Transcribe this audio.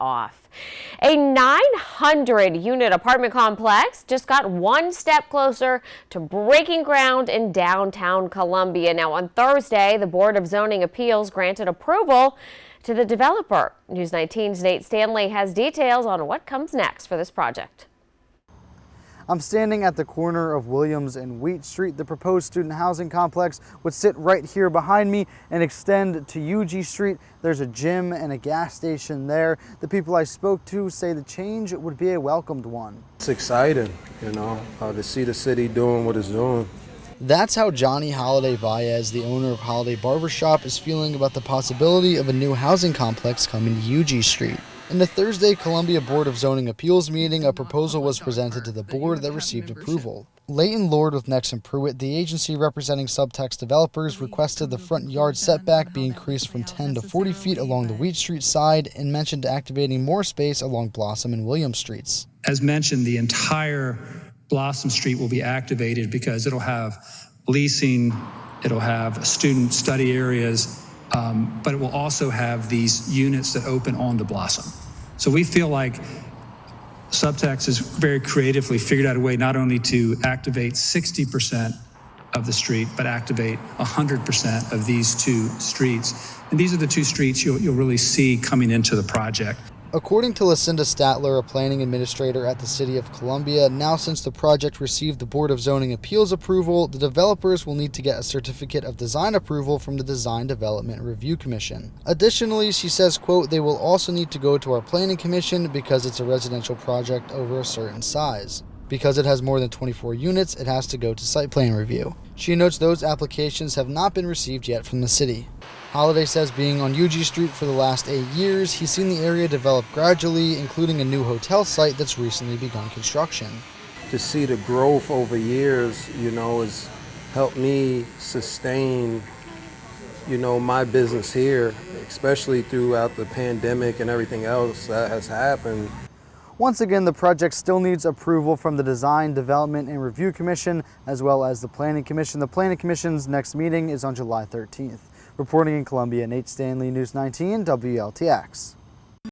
off. A 900-unit apartment complex just got one step closer to breaking ground in downtown Columbia. Now, on Thursday, the Board of Zoning Appeals granted approval to the developer. News 19's Nate Stanley has details on what comes next for this project. I'm standing at the corner of Williams and Wheat Street. The proposed student housing complex would sit right here behind me and extend to UG Street. There's a gym and a gas station there. The people I spoke to say the change would be a welcomed one. It's exciting, to see the city doing what it's doing. That's how Johnny Holiday Baez, the owner of Holiday Barbershop, is feeling about the possibility of a new housing complex coming to UG Street. In the Thursday Columbia Board of Zoning Appeals meeting, a proposal was presented to the board that received approval. Leighton Lord with Nexen Pruitt, the agency representing Subtext developers, requested the front yard setback be increased from 10 to 40 feet along the Wheat Street side and mentioned activating more space along Blossom and Williams Streets. As mentioned, the entire Blossom Street will be activated because it'll have leasing, it'll have student study areas, but it will also have these units that open onto Blossom. So we feel like Subtext has very creatively figured out a way not only to activate 60% of the street, but activate 100% of these two streets. And these are the two streets you'll really see coming into the project. According to Lucinda Statler, a planning administrator at the City of Columbia, now since the project received the Board of Zoning Appeals approval, the developers will need to get a certificate of design approval from the Design Development Review Commission. Additionally, she says, quote, they will also need to go to our Planning Commission because it's a residential project over a certain size. Because it has more than 24 units, it has to go to site plan review. She notes those applications have not been received yet from the city. Holiday says being on UG Street for the last 8 years, he's seen the area develop gradually, including a new hotel site that's recently begun construction. To see the growth over years, has helped me sustain, my business here, especially throughout the pandemic and everything else that has happened. Once again, the project still needs approval from the Design, Development, and Review Commission, as well as the Planning Commission. The Planning Commission's next meeting is on July 13th. Reporting in Columbia, Nate Stanley, News 19, WLTX.